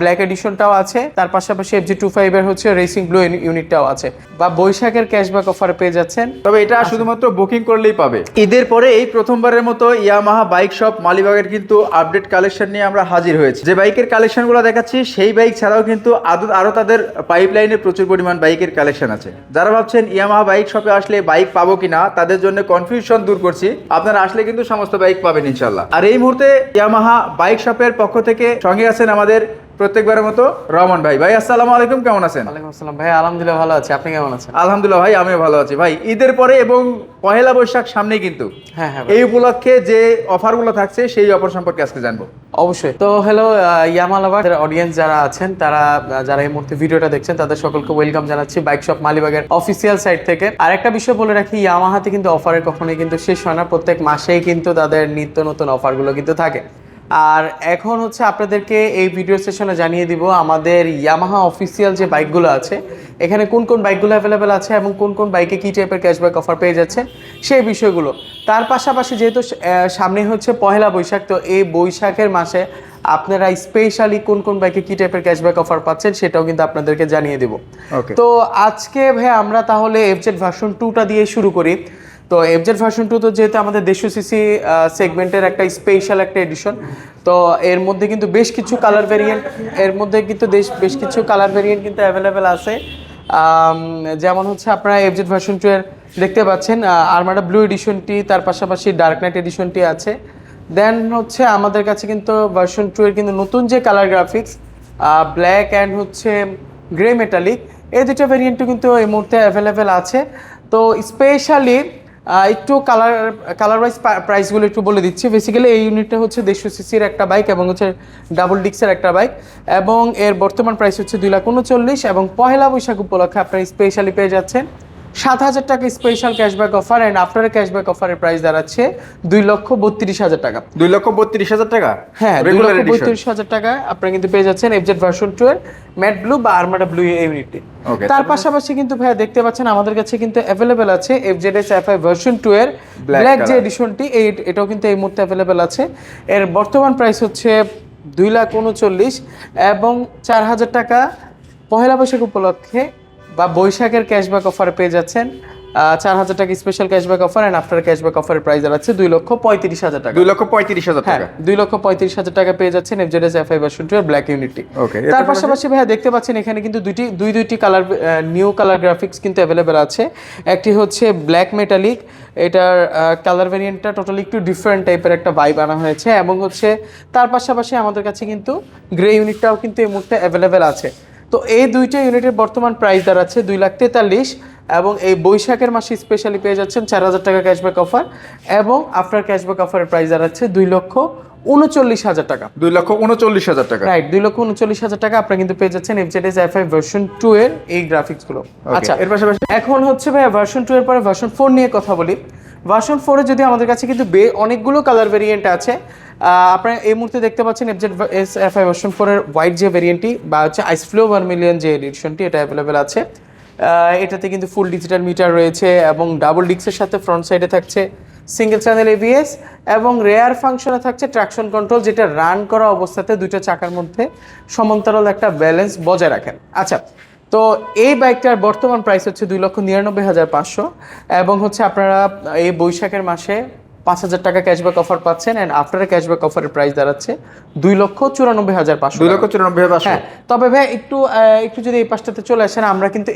Black এডিশনটাও আছে, তার পাশাপাশি FZ25 এর হচ্ছে রেসিং ব্লু ইউনিটটাও আছে, বা বৈশাখের ক্যাশব্যাক অফারে পেয়ে যাচ্ছেন। তবে এটা শুধুমাত্র বুকিং করলেই পাবে। ঈদের পরে এই প্রথমবারের মতো ইয়ামাহা বাইক শপ মালিবাগের কিন্তু আপডেট কালেকশন নিয়ে আমরা হাজির হয়েছি। যে বাইকের কালেকশনগুলো দেখাচ্ছি সেই বাইক ছাড়াও কিন্তু আরো তাদের পাইপলাইনে প্রচুর পরিমাণ বাইকের কালেকশন আছে। যারা ভাবছেন ইয়ামাহা বাইক শপে আসলে বাইক পাবো কিনা, তাদের জন্য কনফিউশন দূর করছি। আপনারা আসলে কিন্তু সমস্ত বাইক পাবেন ইনশাল্লাহ। আর এই মুহূর্তে ইয়ামাহা বাইক শপের পক্ষ থেকে সঙ্গে আছেন আমাদের প্রত্যেকবারের মতো রহমান ভাই। ভাই আসসালামু আলাইকুম, কেমন আছেন? ওয়ালাইকুম আসসালাম ভাই, আলহামদুলিল্লাহ ভালো আছি, আপনি কেমন আছেন? আলহামদুলিল্লাহ ভাই, আমিও ভালো আছি। ভাই ঈদের পরে এবং পহেলা বৈশাখ সামনেই কিন্তু, হ্যাঁ হ্যাঁ এই উপলক্ষে যে অফারগুলো থাকছে সেই অফার সম্পর্কে আজকে জানবো। অবশ্যই। তো হ্যালো ইয়ামাহা লাভার অডিয়েন্স যারা আছেন, যারা এই মুহূর্তে ভিডিওটা দেখছেন, তাদের সকলকে ওয়েলকাম জানাচ্ছি বাইক শপ মালিবাগের অফিসিয়াল সাইট থেকে। আর একটা বিষয় বলে রাখি, ইয়ামাহাতে কিন্তু অফারে কখনোই কিন্তু শেষ হয় না, প্রত্যেক মাসেই কিন্তু তাদের নিত্য নতুন অফারগুলো কিন্তু থাকে। আর এখন হচ্ছে আপনাদেরকে এই ভিডিও সেশনে জানিয়ে দিব আমাদের ইয়ামাহা অফিসিয়াল যে বাইকগুলো আছে, এখানে কোন কোন বাইকগুলো অ্যাভেলেবেল আছে এবং কোন কোন বাইকে কী টাইপের ক্যাশব্যাক অফার পেয়ে যাচ্ছে সেই বিষয়গুলো। তার পাশাপাশি যেহেতু সামনে হচ্ছে পহেলা বৈশাখ, তো এই বৈশাখের মাসে আপনারা স্পেশালি কোন কোন বাইকে কী টাইপের ক্যাশব্যাক অফার পাচ্ছেন সেটাও কিন্তু আপনাদেরকে জানিয়ে দেব। তো আজকে ভাই আমরা তাহলে FZ ভার্সন 2টা দিয়ে শুরু করি। তো FZ ভার্সন 2 তো যেহেতু আমাদের 150 সিসি সেগমেন্টের একটা স্পেশাল একটা এডিশন, তো এর মধ্যে কিন্তু বেশ কিছু কালার ভেরিয়েন্ট কিন্তু অ্যাভেলেবেল আছে। যেমন হচ্ছে আপনারা FZ ভার্সন 2 এর দেখতে পাচ্ছেন আরমাডা ব্লু এডিশনটি, তার পাশাপাশি ডার্ক নাইট এডিশনটি আছে। দেন হচ্ছে আমাদের কাছে কিন্তু ভার্সন 2 এর কিন্তু নতুন যে কালার গ্রাফিক্স ব্ল্যাক অ্যান্ড হচ্ছে গ্রে মেটালিক, এই দুটো ভেরিয়েন্টও কিন্তু এই মুহূর্তে অ্যাভেলেবেল আছে। তো স্পেশালি একটু কালার ওয়াইজ প্রাইসগুলো একটু বলে দিচ্ছি। বেসিক্যালি এই ইউনিটটা হচ্ছে 150 সিসির একটা বাইক এবং হচ্ছে ডাবল ডিক্সের একটা বাইক, এবং এর বর্তমান প্রাইস হচ্ছে 2,39,000, এবং পহেলা বৈশাখ উপলক্ষে আপনারা স্পেশালি পেয়ে যাচ্ছেন 7,000 টাকা special cashback offer, and after cashback অফারের প্রাইস দাঁড়াচ্ছে 2,32,000 টাকা। 2,32,000 টাকা? হ্যাঁ, 2,32,000 টাকা আপনারা কিন্তু পেয়ে যাচ্ছেন FZ ভার্সন 2 এর ম্যাট ব্লু বা আরমাডা ব্লু ইউনিটটি। তার পাশাপাশি কিন্তু ভাইয়া দেখতে পাচ্ছেন আমাদের কাছে কিন্তু অ্যাভেলেবেল আছে FZS FI ভার্সন 2 এর ব্ল্যাক যে এডিশনটি, এটাও কিন্তু এই মুহূর্তে অ্যাভেলেবেল আছে। এর বর্তমান প্রাইস হচ্ছে 2,39,000 এবং 4,000 টাকা পহেলা বৈশাখ উপলক্ষে বা বৈশাখের ক্যাশব্যাক অফারে পেয়ে যাচ্ছেন 4,000 টাকা special cashback offer, and after cashback অফারের প্রাইস দাঁড়াচ্ছে 2,35,000 টাকা। 2,35,000 টাকা? 2,35,000 টাকা পেয়ে যাচ্ছেন FZS FI ভার্সন 2 এর ব্ল্যাক ইউনিটটি। তার পাশাপাশি ভাইয়া দেখতে পাচ্ছেন এখানে কিন্তু দুইটি কালার, নিউ কালার গ্রাফিক্স কিন্তু অ্যাভেলেবেল আছে। একটি হচ্ছে ব্ল্যাক মেটালিক, এটার কালার ভেরিয়েন্টটা টোটালি একটু ডিফারেন্ট টাইপের একটা ভাইব আনা হয়েছে, এবং হচ্ছে তার পাশাপাশি আমাদের কাছে কিন্তু গ্রে ইউনিটটাও কিন্তু এই মুহূর্তে অ্যাভেলেবেল আছে। তো এই দুইটা ইউনিটের বর্তমান প্রাইস দাঁড়াচ্ছে 2,43,000, এবং এই বৈশাখের মাসে স্পেশালি পেয়ে যাচ্ছেন 4,000 টাকা ক্যাশব্যাক অফার, এবং আফটার ক্যাশব্যাক অফারের প্রাইস দাঁড়াচ্ছে 2,39,000 টাকা। 2,39,000 টাকা, রাইট, 2,39,000 টাকা আপনারা কিন্তু পেয়ে যাচ্ছেন FZS FI ভার্সন 2 এর এই গ্রাফিক্সগুলো। আচ্ছা, এর পাশাপাশি এখন হচ্ছে ভাই ভার্সন 2 এর পরে ভার্সন 4 নিয়ে কথা বলি। ভার্সন 4 এ যদি আমাদের কাছে কিন্তু অনেকগুলো কালার ভেরিয়েন্ট আছে। আপনারা এই মুহূর্তে দেখতে পাচ্ছেন FZS FI ভার্সন 4 এর হোয়াইট যে ভেরিয়েন্টটি বা হচ্ছে আইস ফ্লো 1 মিলিয়ন যে এডিশনটি, এটা অ্যাভেলেবেল আছে। এটাতে কিন্তু ফুল ডিজিটাল মিটার রয়েছে, এবং ডাবল ডিক্সের সাথে ফ্রন্ট সাইডে থাকছে সিঙ্গেল চ্যানেল ABS, এবং রেয়ার ফাংশনে থাকছে ট্রাকশন কন্ট্রোল, যেটা রান করা অবস্থাতে দুইটা চাকার মধ্যে সমান্তরাল একটা ব্যালেন্স বজায় রাখেন। আচ্ছা, তো এই বাইকটার বর্তমান প্রাইস হচ্ছে 2,99,500, এবং হচ্ছে আপনারা এই বৈশাখের মাসে 5,000 টাকা ক্যাশব্যাক অফার পাচ্ছেন, এন্ড আফটার ক্যাশব্যাক অফারের প্রাইস দাঁড়াচ্ছে 2,94,500। 2,94,500? হ্যাঁ, তবে ভাই একটু যদি এই পাশটাতে চলে আসেন, আমরা কিন্তু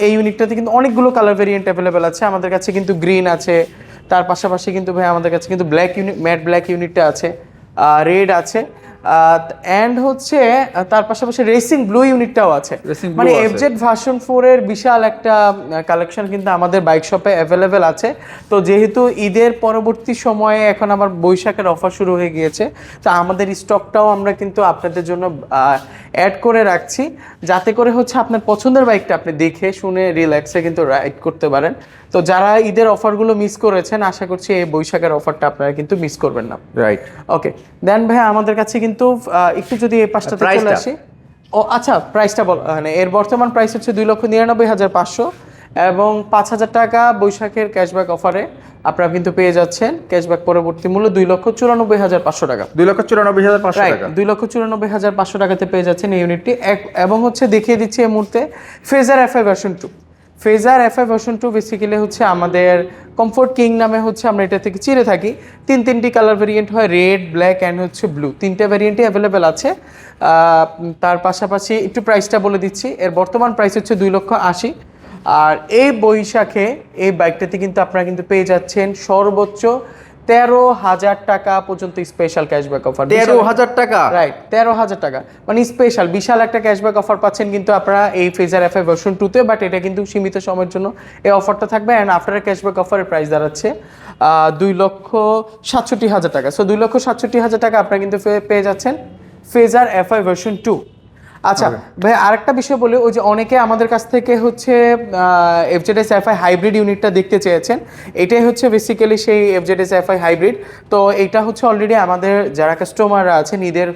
এই ইউনিটটাতে কিন্তু অনেকগুলো কালার ভেরিয়েন্ট অ্যাভেলেবেল আছে। আমাদের কাছে কিন্তু গ্রিন আছে, তার পাশাপাশি কিন্তু ভাই আমাদের কাছে কিন্তু ম্যাট ব্ল্যাক ইউনিটটা আছে, রেড আছে, অ্যান্ড হচ্ছে তার পাশাপাশি রেসিং ব্লু ইউনিটটাও আছে। মানে FZ ভার্সন 4 এর বিশাল একটা কালেকশন কিন্তু আমাদের বাইক শপে অ্যাভেলেবেল আছে। তো যেহেতু ঈদের পরবর্তী সময়ে এখন আবার বৈশাখের অফার শুরু হয়ে গিয়েছে, তো আমাদের স্টকটাও আমরা কিন্তু আপনাদের জন্য অ্যাড করে রাখছি, যাতে করে হচ্ছে আপনার পছন্দের বাইকটা আপনি দেখে শুনে রিল্যাক্সে কিন্তু রাইড করতে পারেন। তো যারা ঈদের অফারগুলো মিস করেছেন, আশা করছি এই বৈশাখের অফারটা আপনারা কিন্তু মিস করবেন না। রাইট, ওকে। দেন ভাই আমাদের কাছে কিন্তু একটু যদি এই পাশটাতে চলে আসি। ও আচ্ছা, প্রাইসটা মানে এর বর্তমান প্রাইস হচ্ছে 2,99,500, এবং 5,000 টাকা বৈশাখের ক্যাশব্যাক অফারে আপনারা কিন্তু পেয়ে যাচ্ছেন ক্যাশব্যাক পরবর্তী মূল্য 2,94,500 টাকা। 2,94,500 টাকা। 2,94,500 টাকাতে পেয়ে যাচ্ছেন এই ইউনিটটি। এবং হচ্ছে দেখিয়ে দিচ্ছি এই মুহূর্তে phasor FI version 2। Phasor FI version 2 basically হচ্ছে আমাদের কমফোর্ট কিং নামে হচ্ছে আমরা এটা থেকে চিনে থাকি। তিনটি কালার ভেরিয়েন্ট হয়, রেড, ব্ল্যাক অ্যান্ড হচ্ছে ব্লু। তিনটে ভেরিয়েন্টই অ্যাভেলেবেল আছে। তার পাশাপাশি একটু প্রাইসটা বলে দিচ্ছি, এর বর্তমান প্রাইস হচ্ছে 2,80,000। আর এই বৈশাখে এই বাইকটাতে কিন্তু আপনারা কিন্তু পেয়ে যাচ্ছেন সর্বোচ্চ 13,000 টাকা পর্যন্ত স্পেশাল ক্যাশব্যাক অফার। 13,000 টাকা, রাইট, 13,000 টাকা মানে স্পেশাল বিশাল একটা ক্যাশব্যাক অফার পাচ্ছেন কিন্তু আপনারা এই ফেজার এফআই ভার্সন 2-তে। বাট এটা কিন্তু সীমিত সময়ের জন্য এই অফারটা থাকবে। অ্যান্ড আফটার ক্যাশব্যাক অফারের প্রাইস দাঁড়াচ্ছে 2,67,000 টাকা। সো 2,67,000 টাকা আপনারা কিন্তু পেয়ে যাচ্ছেন ফেজার এফআই ভার্সন 2। আচ্ছা ভাই, আরেকটা বিষয় বলি, ওই যে অনেকে আমাদের কাছ থেকে হচ্ছে এফজেডএস এফআই হাইব্রিড ইউনিটটা দেখতে চেয়েছেন। এটাই হচ্ছে বেসিক্যালি সেই এফজেডএস এফআই হাইব্রিড। তো এটা হচ্ছে অলরেডি আমাদের যারা কাস্টমাররা আছেন ঈদের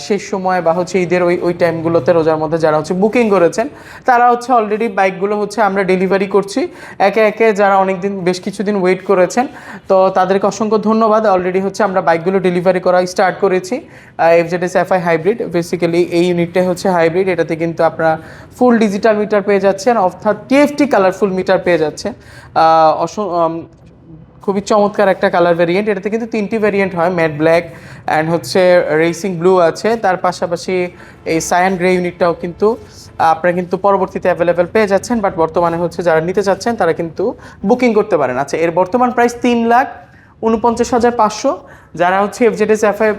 শেষ সময় বা হচ্ছে ঈদের ওই টাইমগুলোতে রোজার মধ্যে যারা হচ্ছে বুকিং করেছেন, তারা হচ্ছে অলরেডি বাইকগুলো হচ্ছে আমরা ডেলিভারি করছি একে একে। যারা অনেকদিন বেশ কিছুদিন ওয়েট করেছেন, তো তাদেরকে অসংখ্য ধন্যবাদ। অলরেডি হচ্ছে আমরা বাইকগুলো ডেলিভারি করা স্টার্ট করেছি। এফজেডএস এফআই হাইব্রিড বেসিক্যালি এই ইউনিটটাই হচ্ছে হাইব্রিড। এটাতে কিন্তু আপনারা ফুল ডিজিটাল মিটার পেয়ে যাচ্ছেন, অর্থাৎ টিএফটি কালারফুল মিটার পেয়ে যাচ্ছেন। খুবই চমৎকার একটা কালার ভেরিয়েন্ট। এটাতে কিন্তু 3টি ভেরিয়েন্ট হয়, ম্যাট ব্ল্যাক অ্যান্ড হচ্ছে রেসিং ব্লু আছে। তার পাশাপাশি এই সায়ান গ্রে ইউনিটটাও কিন্তু আপনারা কিন্তু পরবর্তীতে অ্যাভেলেবেল পেয়ে যাচ্ছেন। বাট বর্তমানে হচ্ছে যারা নিতে চাচ্ছেন তারা কিন্তু বুকিং করতে পারেন। আচ্ছা, এর বর্তমান প্রাইস 3,49,500। যারা হচ্ছে এফজেডএস এফআই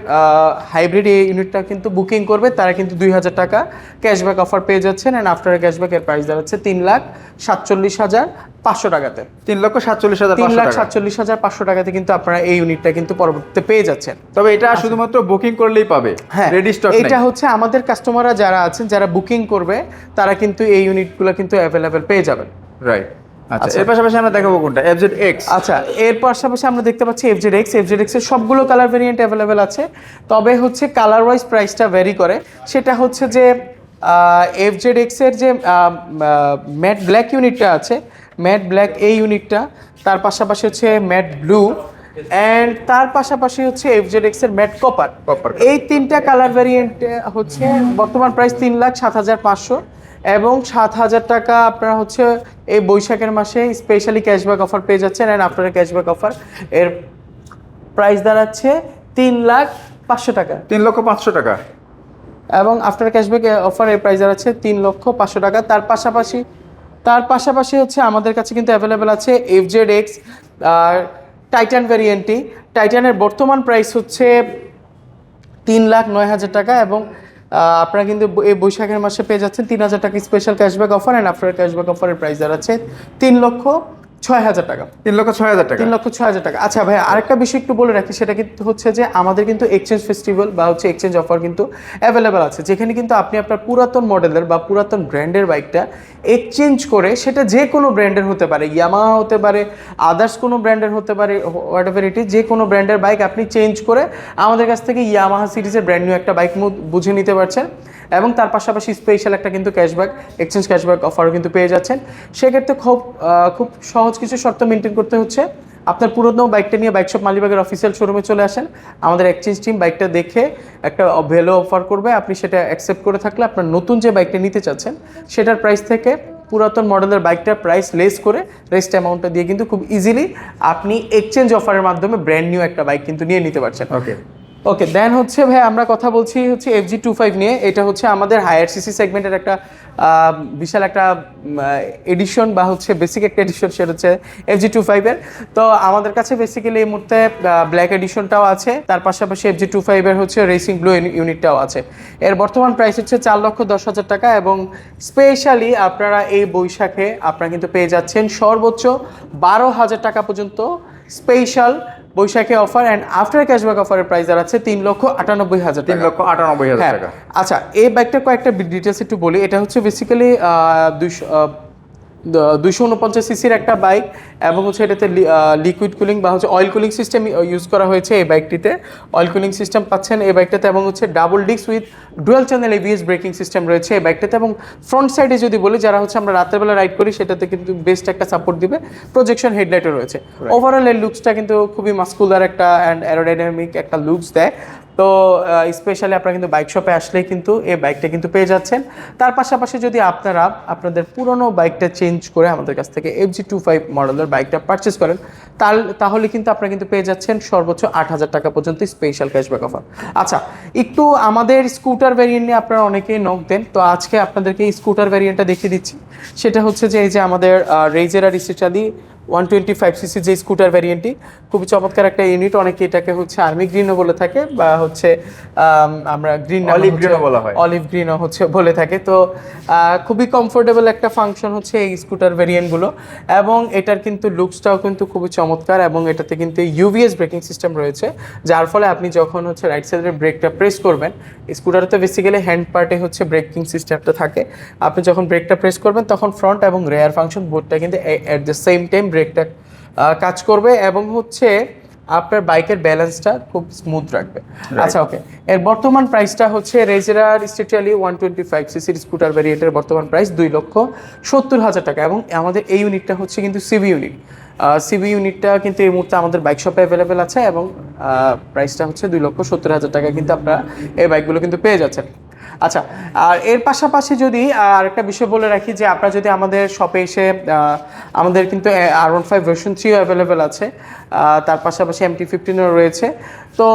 হাইব্রিড এই ইউনিটটা কিন্তু বুকিং করবে তারা কিন্তু 2,000 টাকা ক্যাশব্যাক অফার পেয়ে যাচ্ছেন। অ্যান্ড আফটার ক্যাশব্যাকের প্রাইস দাঁড়াচ্ছে 3,47,500 টাকাতে। 3,47,500 টাকাতে কিন্তু আপনারা এই ইউনিটটা কিন্তু পরবর্তীতে পেয়ে যাচ্ছেন। তবে এটা শুধুমাত্র বুকিং করলেই পাবে, হ্যাঁ রেডি স্টক নেই। এটা হচ্ছে আমাদের কাস্টমাররা যারা আছেন, যারা বুকিং করবে তারা কিন্তু এই ইউনিটগুলো কিন্তু অ্যাভেলেবেল পেয়ে যাবেন। রাইট। আচ্ছা, এর পাশাপাশি আমরা দেখাবো কোনটা, FZX। আচ্ছা, এর পাশাপাশি আমরা দেখতে পাচ্ছি FZX এর সবগুলো কালার ভেরিয়েন্ট অ্যাভেলেবেল আছে। তবে হচ্ছে কালার ওয়াইজ প্রাইসটা ভ্যারি করে। সেটা হচ্ছে যে FZX এর যে ম্যাট ব্ল্যাক ইউনিটটা আছে, ম্যাট ব্ল্যাক এই ইউনিটটা, তার পাশাপাশি হচ্ছে ম্যাট ব্লু অ্যান্ড তার পাশাপাশি হচ্ছে FZX এর ম্যাট কপার। এই তিনটা কালার ভেরিয়েন্ট হচ্ছে বর্তমান প্রাইস 3,07,500 এবং 7,000 টাকা আপনারা হচ্ছে এই বৈশাখের মাসে স্পেশালি ক্যাশব্যাক অফার পেয়ে যাচ্ছেন। অ্যান্ড আফটার ক্যাশব্যাক অফার এর প্রাইস দাঁড়াচ্ছে 3,05,000 টাকা। 3,05,000 টাকা এবং আফটার ক্যাশব্যাক অফার এর প্রাইস দাঁড়াচ্ছে 3,05,000 টাকা। তার পাশাপাশি হচ্ছে আমাদের কাছে কিন্তু অ্যাভেলেবেল আছে FZX টাইটান ভ্যারিয়েন্টটি। টাইটানের বর্তমান প্রাইস হচ্ছে 3,09,000 টাকা এবং আপনারা কিন্তু এই বৈশাখের মাসে পেয়ে যাচ্ছেন 3,000 টাকা special cashback offer. And after cashback অফারের প্রাইস দাঁড়াচ্ছে 3,06,000 টাকা। 3,06,000 টাকা। 3,06,000 টাকা। আচ্ছা ভাই, আরেকটা বিষয় একটু বলে রাখি, সেটা কিন্তু হচ্ছে যে আমাদের কিন্তু এক্সচেঞ্জ ফেস্টিভ্যাল বা হচ্ছে এক্সচেঞ্জ অফার কিন্তু অ্যাভেলেবেল আছে, যেখানে কিন্তু আপনি আপনার পুরাতন মডেলের বা পুরাতন ব্র্যান্ডের বাইকটা এক্সচেঞ্জ করে, সেটা যে কোনো ব্র্যান্ডের হতে পারে, ইয়ামাহা হতে পারে, আদার্স কোনো ব্র্যান্ডের হতে পারে, হোয়াটএভার ইট ইজ, যে কোনো ব্র্যান্ডের বাইক আপনি চেঞ্জ করে আমাদের কাছ থেকে ইয়ামাহা সিরিজের ব্র্যান্ড নিউ একটা বাইক বুঝে নিতে পারছেন। এবং তার পাশাপাশি স্পেশাল একটা কিন্তু ক্যাশব্যাক, এক্সচেঞ্জ ক্যাশব্যাক অফারও কিন্তু পেয়ে যাচ্ছেন। সেক্ষেত্রে খুব সহজ কিছু শর্ত মেনটেন করতে হচ্ছে। আপনার পুরনো বাইকটা নিয়ে বাইকশপ মালিবাগের অফিসিয়াল শোরুমে চলে আসেন, আমাদের এক্সচেঞ্জ টিম বাইকটা দেখে একটা ভ্যালু অফার করবে। আপনি সেটা অ্যাকসেপ্ট করে থাকলে আপনার নতুন যে বাইকটা নিতে চাচ্ছেন সেটার প্রাইস থেকে পুরাতন মডেলের বাইকটার প্রাইস লেস করে রেস্ট অ্যামাউন্টটা দিয়ে কিন্তু খুব ইজিলি আপনি এক্সচেঞ্জ অফারের মাধ্যমে ব্র্যান্ড নিউ একটা বাইক কিন্তু নিয়ে নিতে পারছেন। ওকে, দেন হচ্ছে ভাই আমরা কথা বলছি হচ্ছে FG25 নিয়ে। এটা হচ্ছে আমাদের হায়ার সিসি সেগমেন্টের একটা বিশাল একটা এডিশন বা হচ্ছে বেসিক একটা এডিশন, সেটা হচ্ছে FG25 এর। তো আমাদের কাছে বেসিক্যালি এই মুহূর্তে ব্ল্যাক এডিশনটাও আছে, তার পাশাপাশি FG25 এর হচ্ছে রেসিং ব্লু ইউনিটটাও আছে। এর বর্তমান প্রাইস হচ্ছে 4,10,000 টাকা এবং স্পেশালি আপনারা এই বৈশাখে আপনারা কিন্তু পেয়ে যাচ্ছেন সর্বোচ্চ 12,000 টাকা পর্যন্ত special Baishakhi offer. And after cashback অফারের প্রাইস দাঁড়াচ্ছে 3,98,000 টাকা। 3,98,000 টাকা। আচ্ছা, এই বাইকটা কয়েকটা ডিটেলস একটু বলি। এটা হচ্ছে বেসিক্যালি 249 সিসির একটা বাইক এবং হচ্ছে এটাতে লিকুইড কুলিং বা হচ্ছে অয়েল কুলিং সিস্টেম ইউজ করা হয়েছে এই বাইকটিতে। অয়েল কুলিং সিস্টেম পাচ্ছেন এই বাইকটাতে, এবং হচ্ছে double disc with dual channel ABS braking system রয়েছে এই বাইকটাতে। এবং ফ্রন্ট সাইডে যদি বলি, যারা হচ্ছে আমরা রাতের বেলা রাইড করি সেটাতে কিন্তু বেস্ট একটা সাপোর্ট দিবে, প্রজেকশন হেডলাইটও রয়েছে। ওভারঅল এর লুকসটা কিন্তু খুবই মাস্কুলার একটা অ্যান্ড অ্যারোডাইনামিক একটা লুকস দেয়। তো স্পেশালি আপনারা কিন্তু বাইক শপে আসলেই কিন্তু এই বাইকটা কিন্তু পেয়ে যাচ্ছেন। তার পাশাপাশি যদি আপনারা আপনাদের পুরনো বাইকটা চেঞ্জ করে আমাদের কাছ থেকে FG25 মডেলের বাইকটা পারচেস করেন, তাহলে কিন্তু আপনারা কিন্তু পেয়ে যাচ্ছেন সর্বোচ্চ 8,000 টাকা পর্যন্ত স্পেশাল ক্যাশব্যাক অফার। আচ্ছা, একটু আমাদের স্কুটার ভ্যারিয়েন্ট নিয়ে আপনারা অনেকেই নক দেন, তো আজকে আপনাদেরকে এই স্কুটার ভ্যারিয়েন্টটা দেখিয়ে দিচ্ছি। সেটা হচ্ছে যে এই যে আমাদের রেজের আর ইসেচালি 125cc যে স্কুটার ভ্যারিয়েন্টটি, খুবই চমৎকার একটা ইউনিট। অনেকে এটাকে হচ্ছে আর্মি গ্রিনও বলে থাকে, বা হচ্ছে আমরা গ্রিন অলিভ গ্রিনও বলা হয়, অলিভ গ্রিনও হচ্ছে বলে থাকে। তো খুবই কমফোর্টেবল একটা ফাংশন হচ্ছে এই স্কুটার ভ্যারিয়েন্টগুলো, এবং এটার কিন্তু লুকসটাও কিন্তু খুবই চমৎকার। এবং এটাতে কিন্তু ইউভিএস ব্রেকিং সিস্টেম রয়েছে, যার ফলে আপনি যখন হচ্ছে রাইট সাইডের ব্রেকটা প্রেস করবেন, স্কুটারে তো বেসিক্যালি হ্যান্ড পার্টে হচ্ছে ব্রেকিং সিস্টেমটা থাকে, আপনি যখন ব্রেকটা প্রেস করবেন তখন ফ্রন্ট এবং রেয়ার ফাংশন বোথটা কিন্তু অ্যাট দ্য সেম টাইম ব্রেকটা কাজ করবে, এবং হচ্ছে আপনার বাইকের ব্যালেন্সটা খুব স্মুথ রাখবে। আচ্ছা, ওকে, এর বর্তমান প্রাইসটা হচ্ছে রেজেরার স্টেটিয়ালি 125cc স্কুটার ভ্যারিয়েন্টের বর্তমান প্রাইস 2,70,000 টাকা। এবং আমাদের এই ইউনিটটা হচ্ছে কিন্তু সিবি ইউনিট। সিবি ইউনিটটা কিন্তু এই মুহূর্তে আমাদের বাইক শপে অ্যাভেলেবেল আছে, এবং প্রাইসটা হচ্ছে 2,70,000 টাকা কিন্তু আপনারা এই বাইকগুলো কিন্তু পেয়ে যাচ্ছেন। আচ্ছা, আর এর পাশাপাশি যদি আরেকটা বিষয় বলে রাখি, যে আপনারা যদি আমাদের শপে এসে, আমাদের কিন্তু R15 ভার্সন 3 অ্যাভেলেবেল আছে, তার পাশাপাশি MT-15ও রয়েছে। তো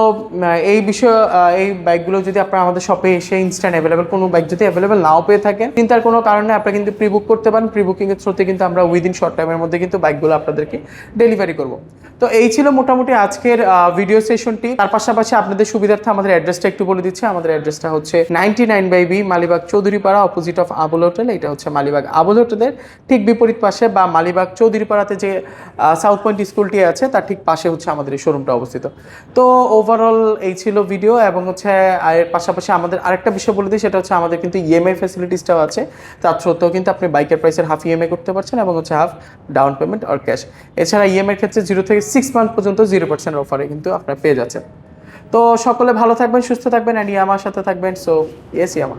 এই বিষয়, এই বাইকগুলো যদি আপনারা আমাদের শপে এসে ইনস্ট্যান্ট অ্যাভেলেবেল কোনো বাইক যদি অ্যাভেলেবেল নাও পেয়ে থাকেন, চিন্তার কোনো কারণে আপনারা কিন্তু প্রি বুক করতে পারেন। প্রি বুকিংয়ের থ্রুতে কিন্তু আমরা উইদিন শর্ট টাইমের মধ্যে কিন্তু বাইকগুলো আপনাদেরকে ডেলিভারি করব। তো এই ছিল মোটামুটি আজকের ভিডিও সেশনটি। তার পাশাপাশি আপনাদের সুবিধার্থে আমাদের অ্যাড্রেসটা একটু বলে দিচ্ছি। আমাদের অ্যাড্রেসটা হচ্ছে 99/B Malibagh Chowdhurypara, opposite of Abul hotel. এটা হচ্ছে মালিবাগ আবুল হোটেলের ঠিক বিপরীত পাশে, বা মালিবাগ চৌধুরীপাড়াতে যে সাউথ পয়েন্ট স্কুলটি আছে তার ঠিক পাশে হচ্ছে আমাদের এই শোরুমটা অবস্থিত। তো ওভারঅল এই ছিল ভিডিও, এবং হচ্ছে এর পাশাপাশি আমাদের আরেকটা বিষয় বলে দিই, সেটা হচ্ছে আমাদের কিন্তু ইএমআই ফ্যাসিলিটিসটাও আছে। তার সত্ত্বেও কিন্তু আপনি বাইকের প্রাইসের হাফ ইএমআই করতে পারছেন, এবং হচ্ছে হাফ ডাউন পেমেন্ট আর ক্যাশ। এছাড়া ইএমআইয়ের ক্ষেত্রে 0 থেকে 6 মান্থ পর্যন্ত 0% অফারে কিন্তু আপনারা পেয়ে যাচ্ছেন। তো সকলে ভালো থাকবেন, সুস্থ থাকবেন, অ্যান্ড ইয়ামার সাথে থাকবেন। সো ইয়েস ইয়ামা।